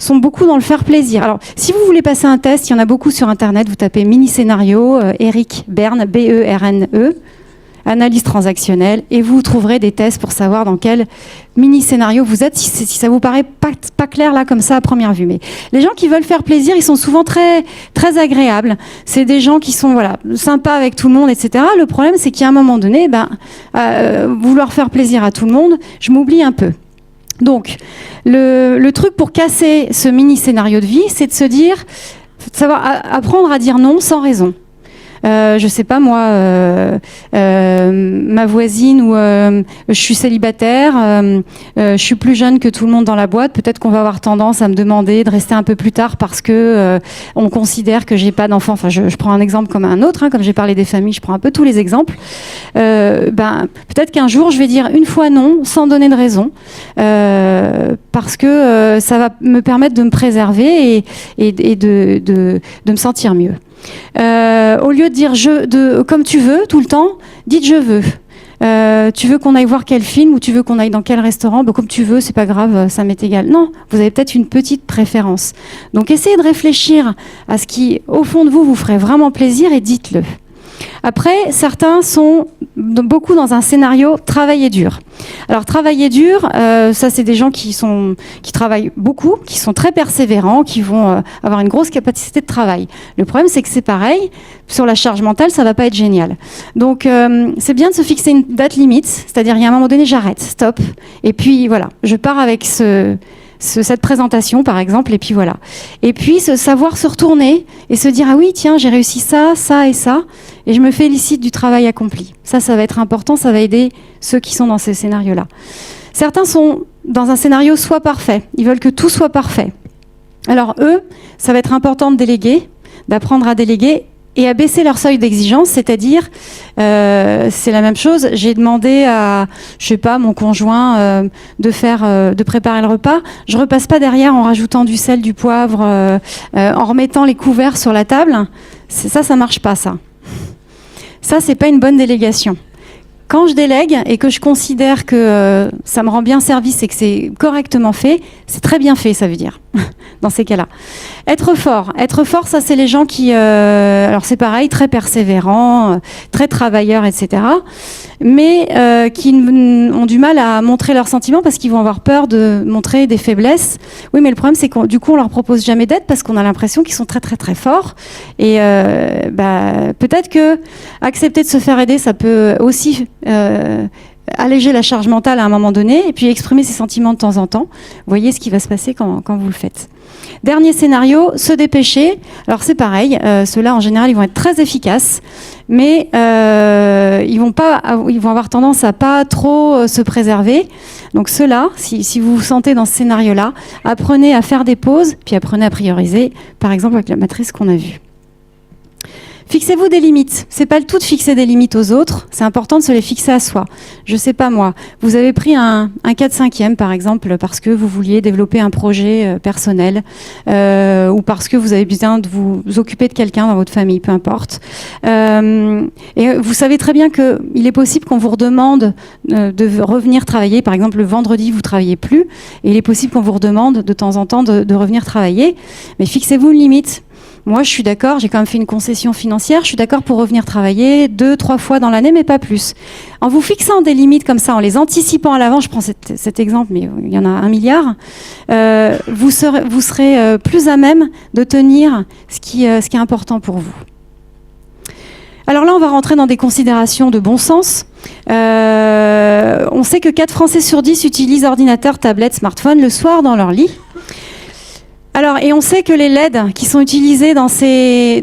sont beaucoup dans le faire plaisir. Alors, si vous voulez passer un test, il y en a beaucoup sur Internet, vous tapez mini-scénario, Eric Berne, B-E-R-N-E. analyse transactionnelle, et vous trouverez des tests pour savoir dans quel mini-scénario vous êtes, si ça vous paraît pas clair là comme ça à première vue. Mais les gens qui veulent faire plaisir, ils sont souvent très, très agréables. C'est des gens qui sont sympas avec tout le monde, etc. Le problème, c'est qu'à un moment donné, vouloir faire plaisir à tout le monde, je m'oublie un peu. Donc, le truc pour casser ce mini-scénario de vie, c'est de se dire, savoir apprendre à dire non sans raison. Je sais pas moi, ma voisine ou je suis célibataire, je suis plus jeune que tout le monde dans la boîte, peut-être qu'on va avoir tendance à me demander de rester un peu plus tard parce que on considère que j'ai pas d'enfant. Enfin, je prends un exemple comme un autre, comme j'ai parlé des familles, je prends un peu tous les exemples. Peut-être qu'un jour je vais dire une fois non sans donner de raison, parce que ça va me permettre de me préserver et de me sentir mieux. Au lieu de dire comme tu veux tout le temps, dites je veux. Tu veux qu'on aille voir quel film ou tu veux qu'on aille dans quel restaurant, comme tu veux, c'est pas grave, ça m'est égal. Non, vous avez peut-être une petite préférence. Donc essayez de réfléchir à ce qui, au fond de vous, vous ferait vraiment plaisir et dites-le. Après, certains sont beaucoup dans un scénario travailler dur. Alors travailler dur, ça c'est des gens qui travaillent beaucoup, qui sont très persévérants, qui vont avoir une grosse capacité de travail. Le problème c'est que c'est pareil, sur la charge mentale ça va pas être génial. Donc c'est bien de se fixer une date limite, c'est-à-dire il y a un moment donné j'arrête, stop, et puis voilà, je pars avec cette présentation par exemple, et puis voilà. Et puis savoir se retourner et se dire ah oui tiens j'ai réussi ça, ça et ça, et je me félicite du travail accompli. Ça va être important, ça va aider ceux qui sont dans ces scénarios-là. Certains sont dans un scénario soit parfait, ils veulent que tout soit parfait. Alors eux, ça va être important de déléguer, d'apprendre à déléguer et à baisser leur seuil d'exigence, c'est-à-dire, c'est la même chose, j'ai demandé à, je sais pas, mon conjoint de préparer le repas, je repasse pas derrière en rajoutant du sel, du poivre, en remettant les couverts sur la table, ça marche pas ça. Ça, c'est pas une bonne délégation. Quand je délègue et que je considère que ça me rend bien service et que c'est correctement fait, c'est très bien fait, ça veut dire, dans ces cas-là. Être fort, ça c'est les gens qui, alors c'est pareil, très persévérants, très travailleurs, etc. Mais qui ont du mal à montrer leurs sentiments parce qu'ils vont avoir peur de montrer des faiblesses. Oui, mais le problème c'est que du coup on leur propose jamais d'aide parce qu'on a l'impression qu'ils sont très très très forts. Et peut-être que accepter de se faire aider, ça peut aussi alléger la charge mentale à un moment donné et puis exprimer ses sentiments de temps en temps. Voyez ce qui va se passer quand vous le faites. Dernier scénario, se dépêcher. Alors c'est pareil, ceux-là en général ils vont être très efficaces, mais ils vont avoir tendance à pas trop se préserver. Donc ceux-là, si vous vous sentez dans ce scénario-là, apprenez à faire des pauses, puis apprenez à prioriser, par exemple avec la matrice qu'on a vue. Fixez-vous des limites. C'est pas le tout de fixer des limites aux autres, c'est important de se les fixer à soi. Je sais pas moi, vous avez pris un 4/5e par exemple parce que vous vouliez développer un projet personnel ou parce que vous avez besoin de vous occuper de quelqu'un dans votre famille, peu importe. Et vous savez très bien qu'il est possible qu'on vous redemande de revenir travailler. Par exemple, le vendredi, vous travaillez plus et il est possible qu'on vous redemande de temps en temps de revenir travailler. Mais fixez-vous une limite. Moi, je suis d'accord, j'ai quand même fait une concession financière, je suis d'accord pour revenir travailler 2-3 fois dans l'année, mais pas plus. En vous fixant des limites comme ça, en les anticipant à l'avance, je prends cet exemple, mais il y en a 1 milliard, vous serez plus à même de tenir ce qui est important pour vous. Alors là, on va rentrer dans des considérations de bon sens. On sait que 4 Français sur 10 utilisent ordinateur, tablette, smartphone le soir dans leur lit. Alors, et on sait que les LED qui sont utilisés dans ces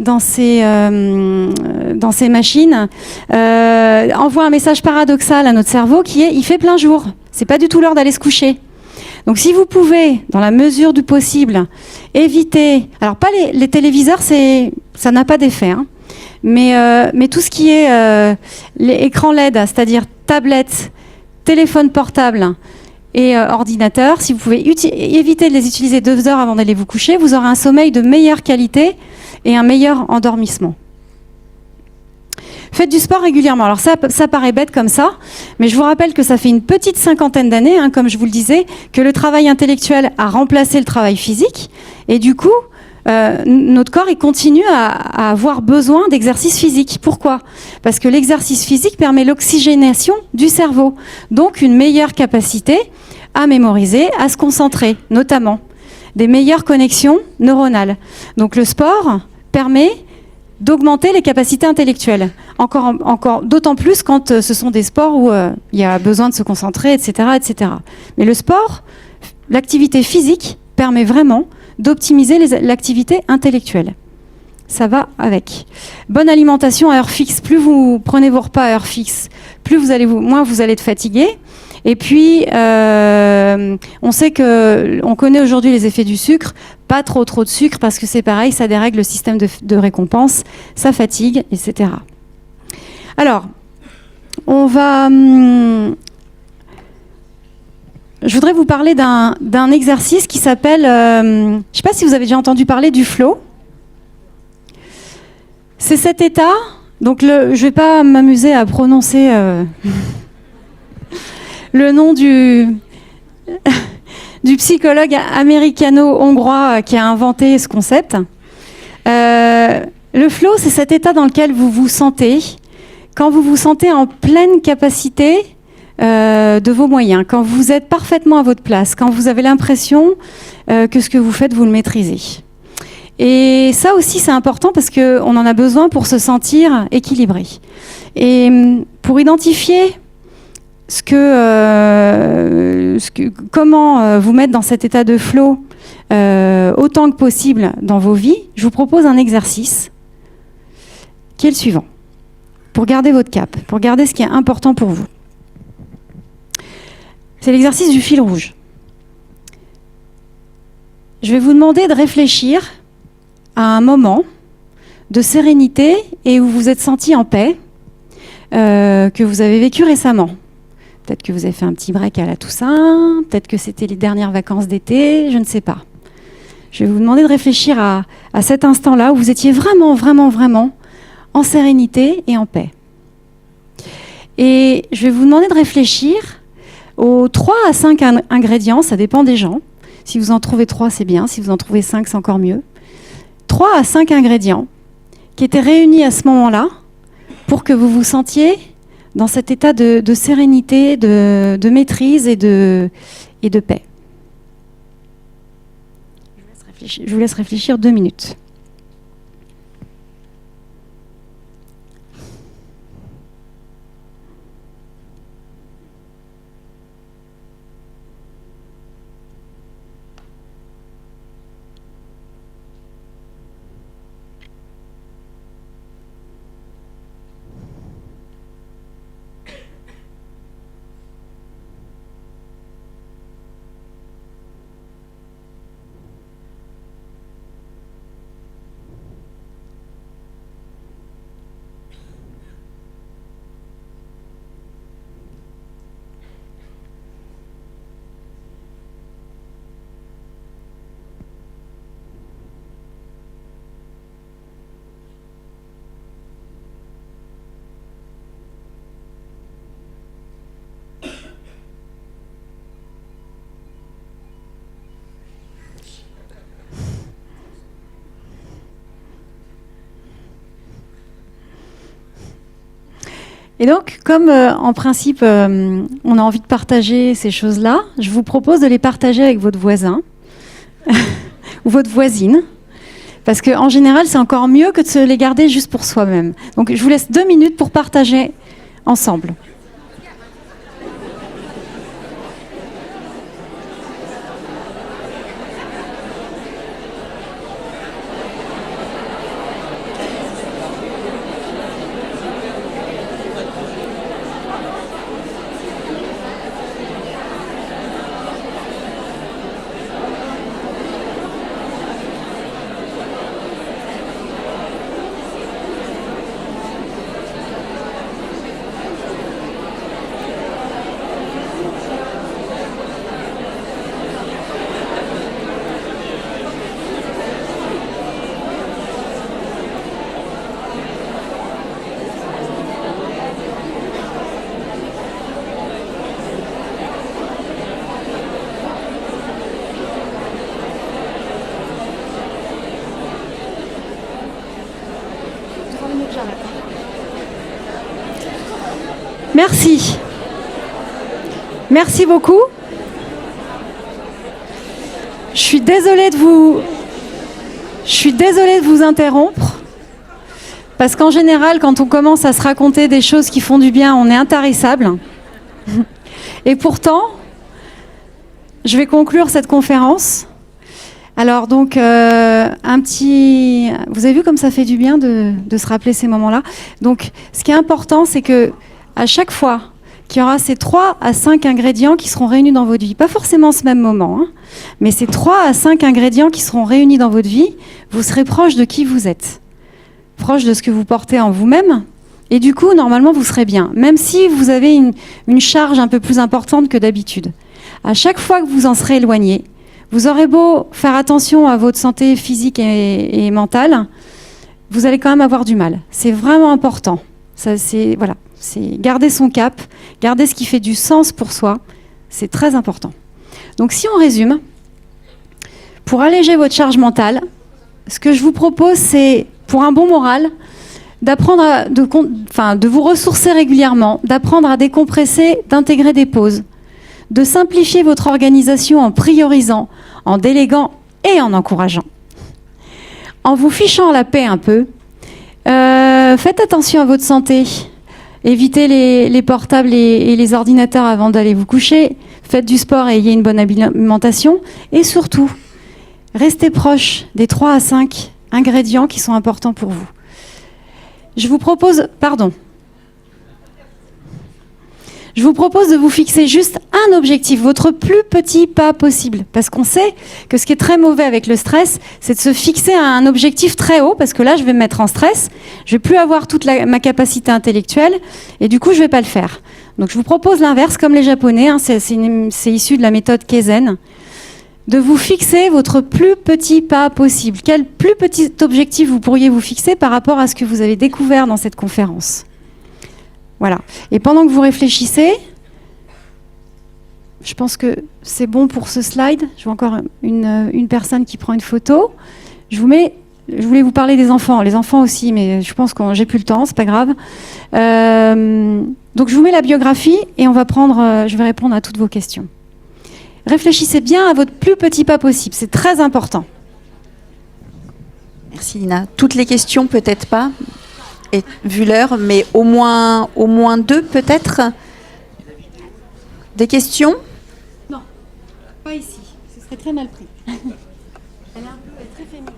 machines envoient un message paradoxal à notre cerveau qui est « il fait plein jour, c'est pas du tout l'heure d'aller se coucher ». Donc si vous pouvez, dans la mesure du possible, éviter... Alors pas les téléviseurs, ça n'a pas d'effet, hein, mais tout ce qui est les écrans LED, c'est-à-dire tablettes, téléphone portable... et ordinateur, si vous pouvez éviter de les utiliser 2 heures avant d'aller vous coucher, vous aurez un sommeil de meilleure qualité et un meilleur endormissement. Faites du sport régulièrement. Alors ça paraît bête comme ça, mais je vous rappelle que ça fait une petite 50aine d'années, comme je vous le disais, que le travail intellectuel a remplacé le travail physique. Et du coup, notre corps il continue à avoir besoin d'exercice physique. Pourquoi? Parce que l'exercice physique permet l'oxygénation du cerveau, donc une meilleure capacité à mémoriser, à se concentrer, notamment des meilleures connexions neuronales. Donc le sport permet d'augmenter les capacités intellectuelles. Encore d'autant plus quand ce sont des sports où il y a besoin de se concentrer, etc., etc. Mais le sport, l'activité physique permet vraiment d'optimiser l'activité intellectuelle. Ça va avec. Bonne alimentation à heure fixe. Plus vous prenez vos repas à heure fixe, moins vous allez être fatigué. Et puis, on sait on connaît aujourd'hui les effets du sucre. Pas trop de sucre parce que c'est pareil, ça dérègle le système de récompense, ça fatigue, etc. Alors, on va... je voudrais vous parler d'un exercice qui s'appelle... je ne sais pas si vous avez déjà entendu parler du flow. C'est cet état... Donc, je ne vais pas m'amuser à prononcer le nom du psychologue américano-hongrois qui a inventé ce concept. Le flow, c'est cet état dans lequel vous vous sentez quand vous vous sentez en pleine capacité de vos moyens, quand vous êtes parfaitement à votre place, quand vous avez l'impression que ce que vous faites, vous le maîtrisez. Et ça aussi, c'est important parce qu'on en a besoin pour se sentir équilibré. Et pour identifier comment vous mettre dans cet état de flow autant que possible dans vos vies, je vous propose un exercice qui est le suivant, pour garder votre cap, pour garder ce qui est important pour vous. C'est l'exercice du fil rouge. Je vais vous demander de réfléchir à un moment de sérénité et où vous vous êtes senti en paix, que vous avez vécu récemment. Peut-être que vous avez fait un petit break à la Toussaint, peut-être que c'était les dernières vacances d'été, je ne sais pas. Je vais vous demander de réfléchir à cet instant-là où vous étiez vraiment, vraiment, vraiment en sérénité et en paix. Et je vais vous demander de réfléchir aux 3 à 5 ingrédients, ça dépend des gens. Si vous en trouvez 3, c'est bien. Si vous en trouvez 5, c'est encore mieux. 3 à 5 ingrédients qui étaient réunis à ce moment-là pour que vous vous sentiez dans cet état de sérénité, de maîtrise et de paix. Je vous laisse réfléchir 2 minutes. Et donc, comme en principe, on a envie de partager ces choses-là, je vous propose de les partager avec votre voisin ou votre voisine, parce qu'en général, c'est encore mieux que de se les garder juste pour soi-même. Donc, je vous laisse 2 minutes pour partager ensemble. Merci. Merci beaucoup. Je suis désolée de vous interrompre. Parce qu'en général, quand on commence à se raconter des choses qui font du bien, on est intarissable. Et pourtant, je vais conclure cette conférence. Alors donc, vous avez vu comme ça fait du bien de se rappeler ces moments-là. Donc, ce qui est important, c'est que à chaque fois qu'il y aura ces 3 à 5 ingrédients qui seront réunis dans votre vie, pas forcément ce même moment, hein, mais ces 3 à 5 ingrédients qui seront réunis dans votre vie, vous serez proche de qui vous êtes, proche de ce que vous portez en vous-même, et du coup, normalement, vous serez bien, même si vous avez une charge un peu plus importante que d'habitude. À chaque fois que vous en serez éloigné, vous aurez beau faire attention à votre santé physique et mentale, vous allez quand même avoir du mal. C'est vraiment important. Ça, c'est garder son cap, garder ce qui fait du sens pour soi, c'est très important. Donc si on résume, pour alléger votre charge mentale, ce que je vous propose, c'est, pour un bon moral, d'apprendre de vous ressourcer régulièrement, d'apprendre à décompresser, d'intégrer des pauses, de simplifier votre organisation en priorisant, en déléguant et en encourageant. En vous fichant la paix un peu, faites attention à votre santé. Évitez les portables et les ordinateurs avant d'aller vous coucher. Faites du sport et ayez une bonne alimentation. Et surtout, restez proche des 3 à 5 ingrédients qui sont importants pour vous. Je vous propose de vous fixer juste un objectif, votre plus petit pas possible. Parce qu'on sait que ce qui est très mauvais avec le stress, c'est de se fixer un objectif très haut, parce que là, je vais me mettre en stress, je vais plus avoir toute ma capacité intellectuelle, et du coup, je vais pas le faire. Donc, je vous propose l'inverse, comme les Japonais, hein, c'est issu de la méthode Kaizen, de vous fixer votre plus petit pas possible. Quel plus petit objectif vous pourriez vous fixer par rapport à ce que vous avez découvert dans cette conférence ? Voilà. Et pendant que vous réfléchissez, je pense que c'est bon pour ce slide. Je vois encore une personne qui prend une photo. Je voulais vous parler des enfants. Les enfants aussi, mais je pense que j'ai plus le temps, c'est pas grave. Donc je vous mets la biographie et je vais répondre à toutes vos questions. Réfléchissez bien à votre plus petit pas possible. C'est très important. Merci Nina. Toutes les questions, peut-être pas. Et, vu l'heure, mais au moins 2 peut-être. Des questions ? Non, pas ici. Ce serait très mal pris. Elle est très féministe.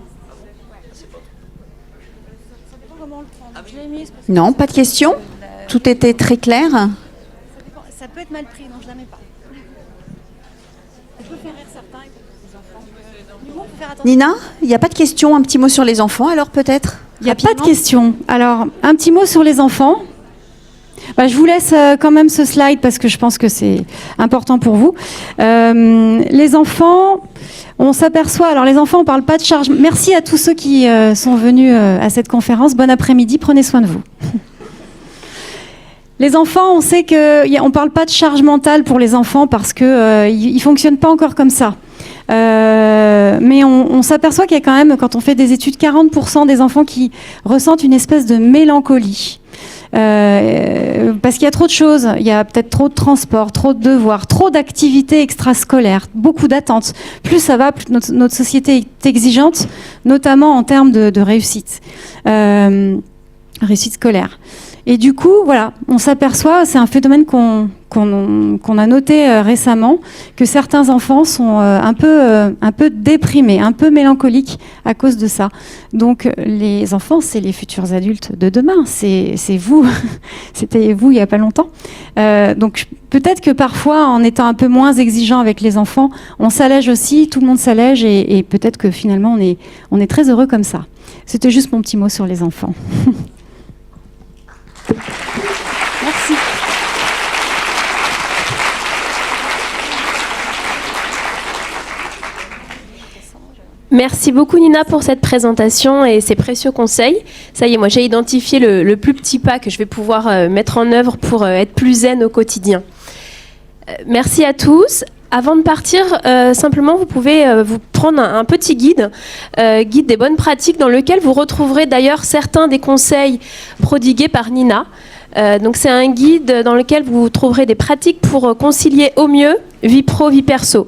Ça dépend comment on le prend. Non, pas de questions ? Tout était très clair ? Ça peut être mal pris, non, je la mets pas. Je peux faire rire certains et les enfants. Du coup, faut faire attention. Nina, il n'y a pas de questions ? Un petit mot sur les enfants alors peut-être ? Il n'y a pas de questions. Alors, un petit mot sur les enfants. Je vous laisse quand même ce slide parce que je pense que c'est important pour vous. Les enfants, on s'aperçoit... Alors, les enfants, on ne parle pas de charge... Merci à tous ceux qui sont venus à cette conférence. Bon après-midi, prenez soin de vous. Les enfants, on sait qu'on ne parle pas de charge mentale pour les enfants parce qu'ils ne fonctionnent pas encore comme ça. Mais on s'aperçoit qu'il y a quand même, quand on fait des études, 40% des enfants qui ressentent une espèce de mélancolie. Parce qu'il y a trop de choses, il y a peut-être trop de transports, trop de devoirs, trop d'activités extrascolaires, beaucoup d'attentes. Plus ça va, plus notre société est exigeante, notamment en termes de réussite, réussite scolaire. Et du coup, voilà, on s'aperçoit, c'est un phénomène qu'on a noté récemment, que certains enfants sont un peu déprimés, un peu mélancoliques à cause de ça. Donc les enfants, c'est les futurs adultes de demain, c'est vous, c'était vous il n'y a pas longtemps. Donc peut-être que parfois, en étant un peu moins exigeant avec les enfants, on s'allège aussi, tout le monde s'allège, et peut-être que finalement on est très heureux comme ça. C'était juste mon petit mot sur les enfants. Merci. Merci beaucoup Nina pour cette présentation et ces précieux conseils. Ça y est, moi j'ai identifié le plus petit pas que je vais pouvoir mettre en œuvre pour être plus zen au quotidien. Merci à tous. Avant de partir, simplement, vous pouvez vous prendre un petit guide, guide des bonnes pratiques, dans lequel vous retrouverez d'ailleurs certains des conseils prodigués par Nina. Donc c'est un guide dans lequel vous trouverez des pratiques pour concilier au mieux vie pro, vie perso.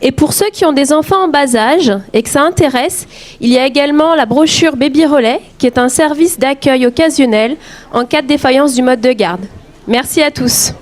Et pour ceux qui ont des enfants en bas âge et que ça intéresse, il y a également la brochure Baby Relais, qui est un service d'accueil occasionnel en cas de défaillance du mode de garde. Merci à tous.